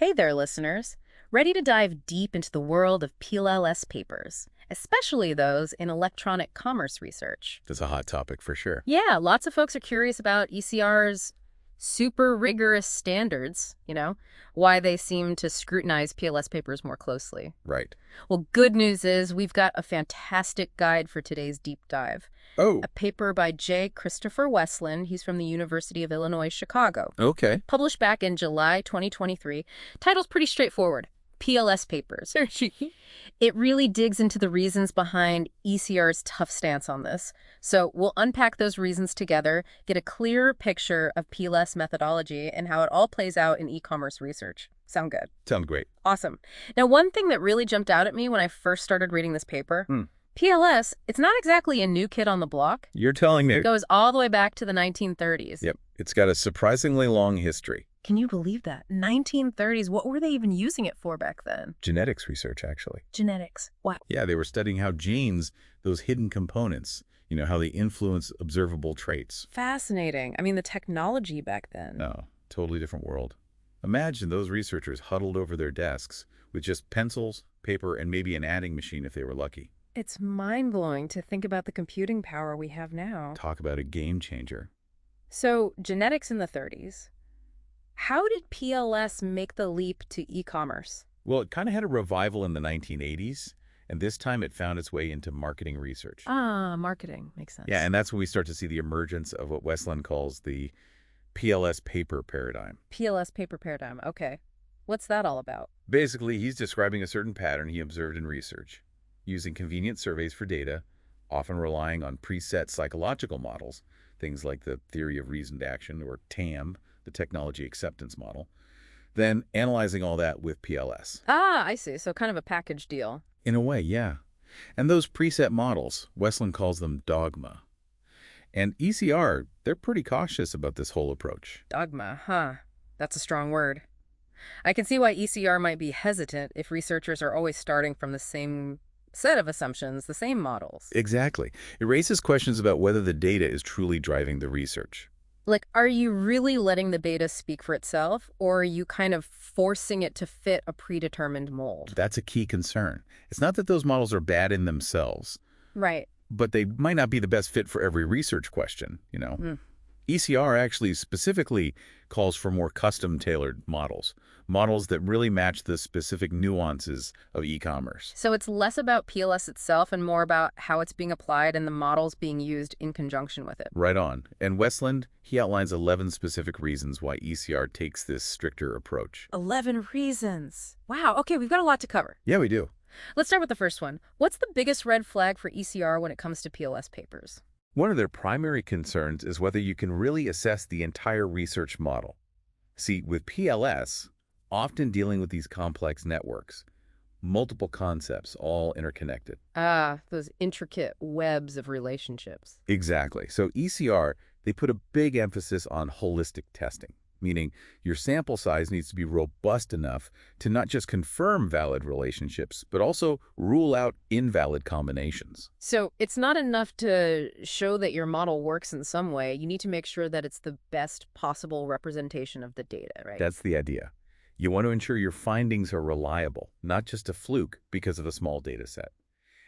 Hey there, listeners. Ready to dive deep into the world of PLS papers, especially those in electronic commerce research? That's a hot topic for sure. Yeah, lots of folks are curious about ECR's super rigorous standards, why they seem to scrutinize PLS papers more closely. Right. Well, good news is we've got a fantastic guide for today's deep dive. Oh, A paper by J. Christopher Westland. He's from the University of Illinois, Chicago. okay. Published back in July 2023. Title's pretty straightforward. PLS papers. It really digs into the reasons behind ECR's tough stance on this. So we'll unpack those reasons together, get a clearer picture of PLS methodology and how it all plays out in e-commerce research. Sound good? Sounds great. Awesome. Now, one thing that really jumped out at me when I first started reading this paper, PLS, it's not exactly a new kid on the block. You're telling me. It goes all the way back to the 1930s. Yep. It's got a surprisingly long history. Can you believe that? 1930s. What were they even using it for back then? Genetics research, actually. Genetics. Wow. Yeah, they were studying how genes, those hidden components, how they influence observable traits. Fascinating. I mean, the technology back then. No, totally different world. Imagine those researchers huddled over their desks with just pencils, paper, and maybe an adding machine if they were lucky. It's mind-blowing to think about the computing power we have now. Talk about a game changer. So, genetics in the 30s. How did PLS make the leap to e-commerce? Well, it kind of had a revival in the 1980s, and this time it found its way into marketing research. Ah, marketing. Makes sense. Yeah, and that's when we start to see the emergence of what Westland calls the PLS paper paradigm. PLS paper paradigm. Okay. What's that all about? Basically, he's describing a certain pattern he observed in research, using convenient surveys for data, often relying on preset psychological models, things like the theory of reasoned action, or TAM, the technology acceptance model, then analyzing all that with PLS. Ah, I see. So kind of a package deal. In a way, yeah. And those preset models, Westland calls them dogma. And ECR, they're pretty cautious about this whole approach. Dogma, huh? That's a strong word. I can see why ECR might be hesitant if researchers are always starting from the same set of assumptions, the same models. Exactly. It raises questions about whether the data is truly driving the research. Like, are you really letting the data speak for itself, or are you kind of forcing it to fit a predetermined mold? That's a key concern. It's not that those models are bad in themselves, Right. but they might not be the best fit for every research question, ECR actually specifically calls for more custom-tailored models that really match the specific nuances of e-commerce. So it's less about PLS itself and more about how it's being applied and the models being used in conjunction with it. Right on. And Westland, he outlines 11 specific reasons why ECR takes this stricter approach. 11 reasons. Wow. Okay, we've got a lot to cover. Yeah, we do. Let's start with the first one. What's the biggest red flag for ECR when it comes to PLS papers? One of their primary concerns is whether you can really assess the entire research model. See, with PLS, often dealing with these complex networks, multiple concepts all interconnected. Ah, those intricate webs of relationships. Exactly. So ECR, they put a big emphasis on holistic testing, meaning your sample size needs to be robust enough to not just confirm valid relationships, but also rule out invalid combinations. So it's not enough to show that your model works in some way. You need to make sure that it's the best possible representation of the data, right? That's the idea. You want to ensure your findings are reliable, not just a fluke because of a small data set.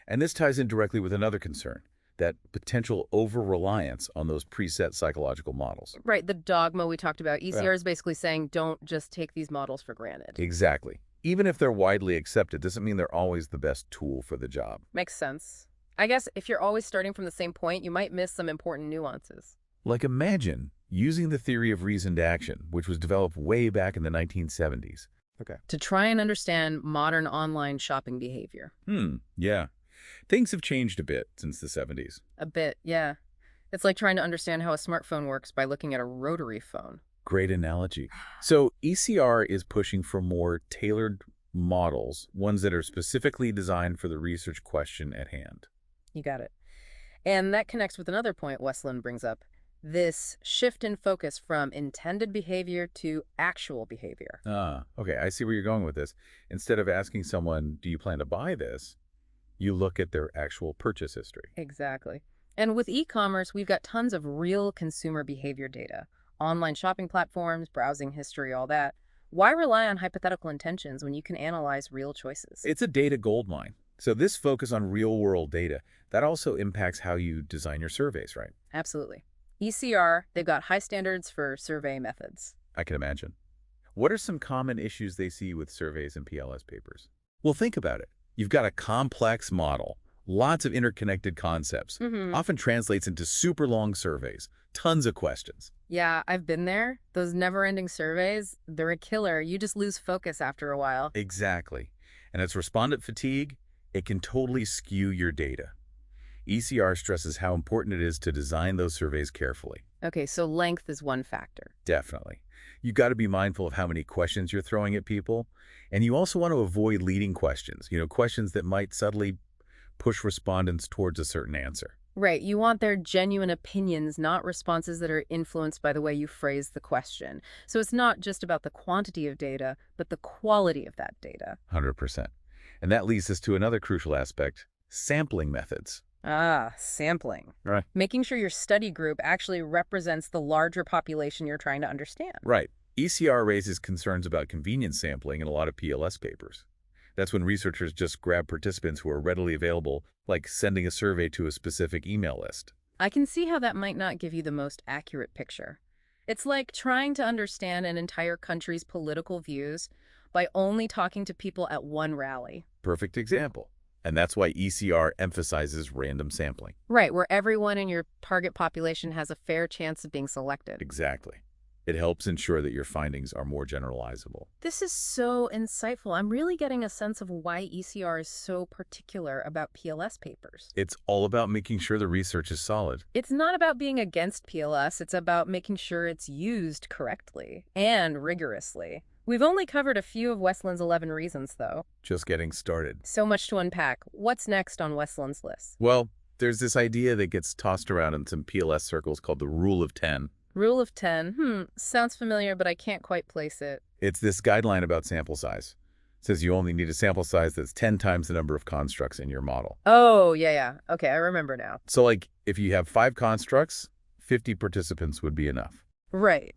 And this ties in directly with another concern, that potential over-reliance on those preset psychological models. Right, the dogma we talked about. ECR is basically saying don't just take these models for granted. Exactly. Even if they're widely accepted, doesn't mean they're always the best tool for the job. Makes sense. I guess if you're always starting from the same point, you might miss some important nuances. Like imagine using the theory of reasoned action, which was developed way back in the 1970s. To try and understand modern online shopping behavior. Yeah. Things have changed a bit since the 70s. A bit, yeah. It's like trying to understand how a smartphone works by looking at a rotary phone. Great analogy. So ECR is pushing for more tailored models, ones that are specifically designed for the research question at hand. You got it. And that connects with another point Westland brings up. This shift in focus from intended behavior to actual behavior. Okay, I see where you're going with this. Instead of asking someone, do you plan to buy this? You look at their actual purchase history. Exactly. And with e-commerce, we've got tons of real consumer behavior data. Online shopping platforms, browsing history, all that. Why rely on hypothetical intentions when you can analyze real choices? It's a data goldmine. So this focus on real-world data, that also impacts how you design your surveys, right? Absolutely. ECR, they've got high standards for survey methods. I can imagine. What are some common issues they see with surveys and PLS papers? Well, think about it. You've got a complex model, lots of interconnected concepts, often translates into super long surveys, tons of questions. Yeah, I've been there. Those never-ending surveys, they're a killer. You just lose focus after a while. Exactly. And it's respondent fatigue. It can totally skew your data. ECR stresses how important it is to design those surveys carefully. Okay, so length is one factor. Definitely. You've got to be mindful of how many questions you're throwing at people. And you also want to avoid leading questions, questions that might subtly push respondents towards a certain answer. Right, you want their genuine opinions, not responses that are influenced by the way you phrase the question. So it's not just about the quantity of data, but the quality of that data. 100%. And that leads us to another crucial aspect, sampling methods. Ah, sampling. Right. Making sure your study group actually represents the larger population you're trying to understand. Right. ECR raises concerns about convenience sampling in a lot of PLS papers. That's when researchers just grab participants who are readily available, like sending a survey to a specific email list. I can see how that might not give you the most accurate picture. It's like trying to understand an entire country's political views by only talking to people at one rally. Perfect example. And that's why ECR emphasizes random sampling. Right, where everyone in your target population has a fair chance of being selected. Exactly. It helps ensure that your findings are more generalizable. This is so insightful. I'm really getting a sense of why ECR is so particular about PLS papers. It's all about making sure the research is solid. It's not about being against PLS. It's about making sure it's used correctly and rigorously. We've only covered a few of Westland's 11 reasons, though. Just getting started. So much to unpack. What's next on Westland's list? Well, there's this idea that gets tossed around in some PLS circles called the Rule of 10. Rule of 10. Sounds familiar, but I can't quite place it. It's this guideline about sample size. It says you only need a sample size that's 10 times the number of constructs in your model. Oh, yeah. Okay, I remember now. So, like, if you have 5 constructs, 50 participants would be enough. Right.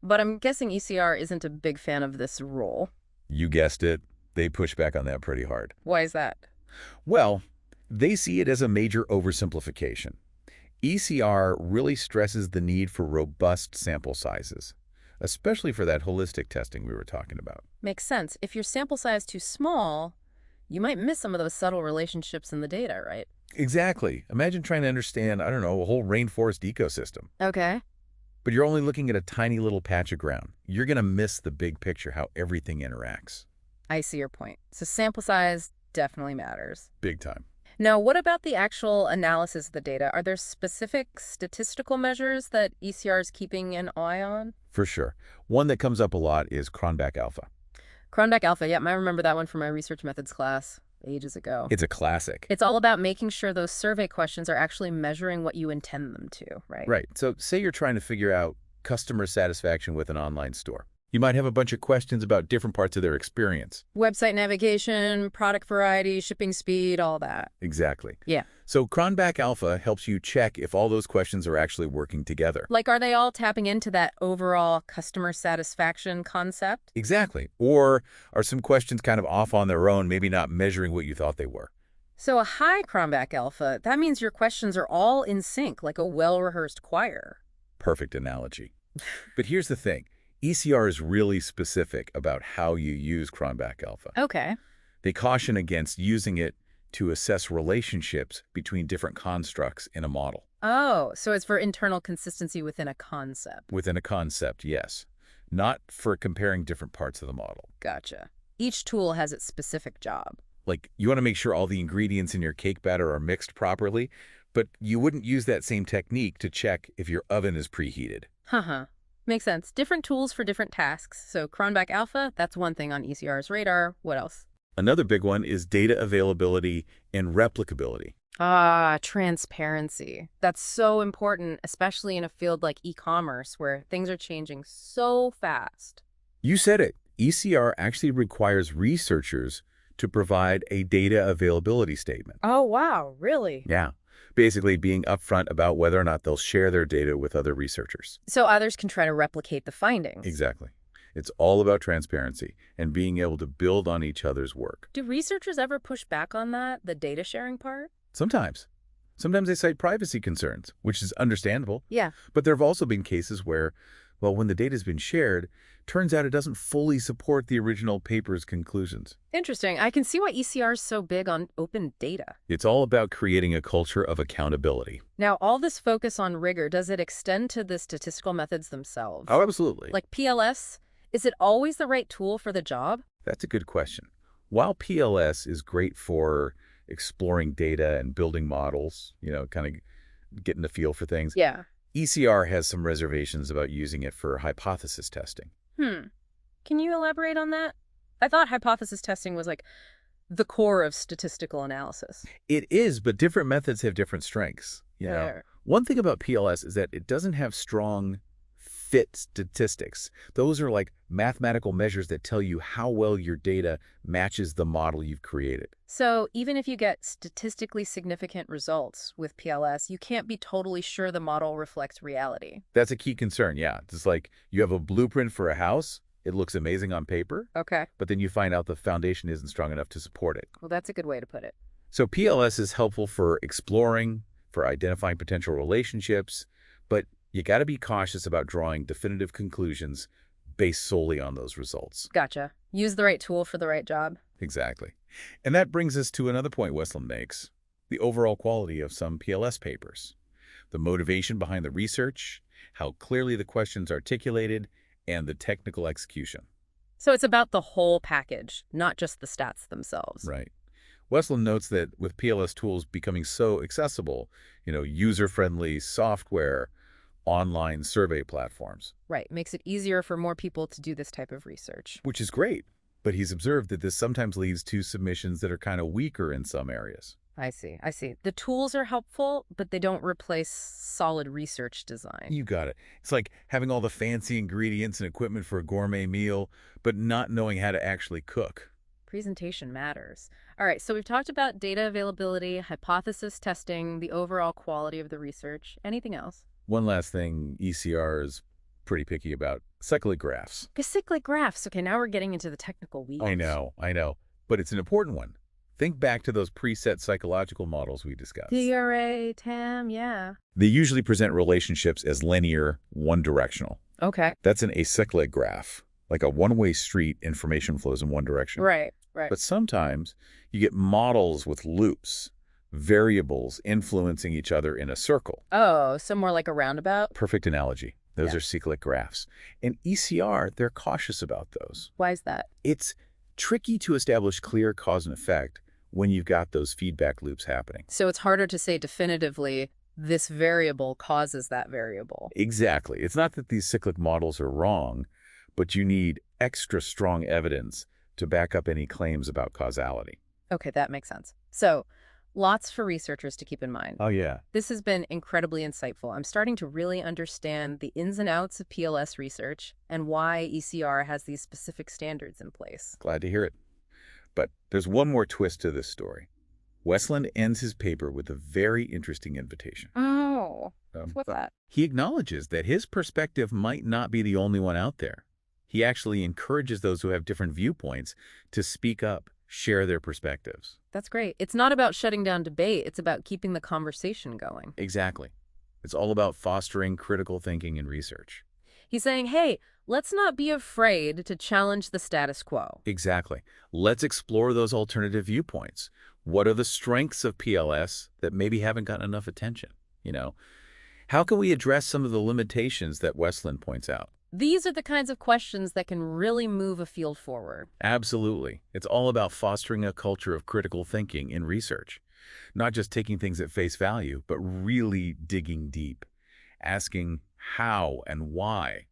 But I'm guessing ECR isn't a big fan of this rule. You guessed it. They push back on that pretty hard. Why is that? Well, they see it as a major oversimplification. ECR really stresses the need for robust sample sizes, especially for that holistic testing we were talking about. Makes sense. If your sample size is too small, you might miss some of those subtle relationships in the data, right? Exactly. Imagine trying to understand, I don't know, a whole rainforest ecosystem. Okay. But you're only looking at a tiny little patch of ground. You're going to miss the big picture, how everything interacts. I see your point. So sample size definitely matters. Big time. Now, what about the actual analysis of the data? Are there specific statistical measures that ECR is keeping an eye on? For sure. One that comes up a lot is Cronbach alpha. Cronbach alpha, yeah, I remember that one from my research methods class ages ago. It's a classic. It's all about making sure those survey questions are actually measuring what you intend them to, right? Right. So say you're trying to figure out customer satisfaction with an online store. You might have a bunch of questions about different parts of their experience. Website navigation, product variety, shipping speed, all that. Exactly. Yeah. So Cronbach alpha helps you check if all those questions are actually working together. Like, are they all tapping into that overall customer satisfaction concept? Exactly. Or are some questions kind of off on their own, maybe not measuring what you thought they were? So a high Cronbach alpha, that means your questions are all in sync, like a well-rehearsed choir. Perfect analogy. But here's the thing. ECR is really specific about how you use Cronbach alpha. Okay. They caution against using it to assess relationships between different constructs in a model. Oh, so it's for internal consistency within a concept. Within a concept, yes. Not for comparing different parts of the model. Gotcha. Each tool has its specific job. Like, you want to make sure all the ingredients in your cake batter are mixed properly, but you wouldn't use that same technique to check if your oven is preheated. Makes sense. Different tools for different tasks. So Cronbach alpha, that's one thing on ECR's radar. What else? Another big one is data availability and replicability. Ah, transparency. That's so important, especially in a field like e-commerce where things are changing so fast. You said it. ECR actually requires researchers to provide a data availability statement. Oh, wow. Really? Yeah. Basically being upfront about whether or not they'll share their data with other researchers. So others can try to replicate the findings. Exactly. It's all about transparency and being able to build on each other's work. Do researchers ever push back on that, the data sharing part? Sometimes. Sometimes they cite privacy concerns, which is understandable. Yeah. But there have also been cases where, well, when the data's been shared, turns out it doesn't fully support the original paper's conclusions. Interesting. I can see why ECR is so big on open data. It's all about creating a culture of accountability. Now, all this focus on rigor, does it extend to the statistical methods themselves? Oh, absolutely. Like PLS, is it always the right tool for the job? That's a good question. While PLS is great for exploring data and building models, kind of getting a feel for things, Yeah. ECR has some reservations about using it for hypothesis testing. Can you elaborate on that? I thought hypothesis testing was like the core of statistical analysis. It is, but different methods have different strengths. Fair. One thing about PLS is that it doesn't have strong fit statistics. Those are like mathematical measures that tell you how well your data matches the model you've created. So even if you get statistically significant results with PLS, you can't be totally sure the model reflects reality. That's a key concern, yeah. It's like you have a blueprint for a house. It looks amazing on paper, Okay. but then you find out the foundation isn't strong enough to support it. Well, that's a good way to put it. So PLS is helpful for exploring, for identifying potential relationships, but you got to be cautious about drawing definitive conclusions based solely on those results. Gotcha. Use the right tool for the right job. Exactly. And that brings us to another point Westland makes, the overall quality of some PLS papers, the motivation behind the research, how clearly the questions are articulated, and the technical execution. So it's about the whole package, not just the stats themselves. Right. Westland notes that with PLS tools becoming so accessible, user-friendly software, online survey platforms. Right. Makes it easier for more people to do this type of research. Which is great. But he's observed that this sometimes leads to submissions that are kind of weaker in some areas. I see. The tools are helpful, but they don't replace solid research design. You got it. It's like having all the fancy ingredients and equipment for a gourmet meal, but not knowing how to actually cook. Presentation matters. All right, so we've talked about data availability, hypothesis testing, the overall quality of the research. Anything else? One last thing ECR is pretty picky about, cyclic graphs. Cyclic graphs. Okay, now we're getting into the technical weeds. I know, but it's an important one. Think back to those preset psychological models we discussed. DRA, TAM, yeah. They usually present relationships as linear, one-directional. Okay. That's an acyclic graph, like a one-way street, information flows in one direction. Right. But sometimes you get models with loops, variables influencing each other in a circle. Oh, so more like a roundabout? Perfect analogy. Those Yeah. are cyclic graphs. In ECR, they're cautious about those. Why is that? It's tricky to establish clear cause and effect when you've got those feedback loops happening. So it's harder to say definitively this variable causes that variable. Exactly. It's not that these cyclic models are wrong, but you need extra strong evidence to back up any claims about causality. Okay, that makes sense. So lots for researchers to keep in mind. Oh, yeah. This has been incredibly insightful. I'm starting to really understand the ins and outs of PLS research and why ECR has these specific standards in place. Glad to hear it. But there's one more twist to this story. Westland ends his paper with a very interesting invitation. Oh, what's that? He acknowledges that his perspective might not be the only one out there. He actually encourages those who have different viewpoints to speak up, share their perspectives. That's great. It's not about shutting down debate. It's about keeping the conversation going. Exactly. It's all about fostering critical thinking and research. He's saying, hey, let's not be afraid to challenge the status quo. Exactly. Let's explore those alternative viewpoints. What are the strengths of PLS that maybe haven't gotten enough attention? How can we address some of the limitations that Westland points out? These are the kinds of questions that can really move a field forward. Absolutely. It's all about fostering a culture of critical thinking in research. Not just taking things at face value, but really digging deep, asking how and why,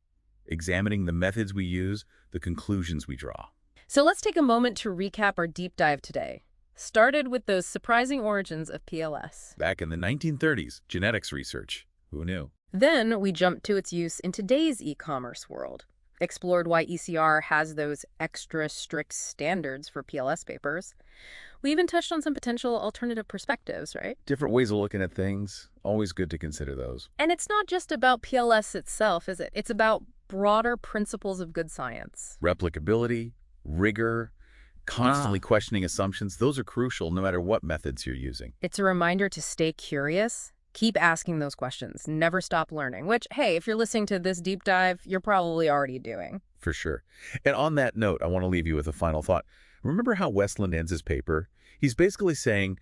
examining the methods we use, the conclusions we draw. So let's take a moment to recap our deep dive today. Started with those surprising origins of PLS. Back in the 1930s, genetics research. Who knew? Then we jumped to its use in today's e-commerce world, explored why ECR has those extra strict standards for PLS papers. We even touched on some potential alternative perspectives, right? Different ways of looking at things. Always good to consider those. And it's not just about PLS itself, is it? It's about broader principles of good science. Replicability, rigor, constantly questioning assumptions, those are crucial no matter what methods you're using. It's a reminder to stay curious, keep asking those questions, never stop learning, which, hey, if you're listening to this deep dive, you're probably already doing. For sure. And on that note, I want to leave you with a final thought. Remember how Westland ends his paper? He's basically saying,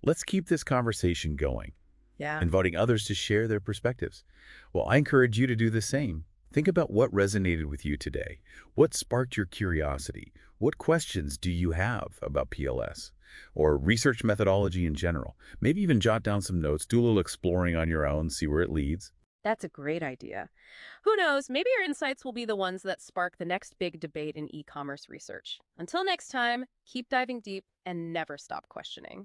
let's keep this conversation going, Yeah. inviting others to share their perspectives. Well, I encourage you to do the same. Think about what resonated with you today. What sparked your curiosity? What questions do you have about PLS or research methodology in general? Maybe even jot down some notes, do a little exploring on your own, see where it leads. That's a great idea. Who knows, maybe your insights will be the ones that spark the next big debate in e-commerce research. Until next time, keep diving deep and never stop questioning.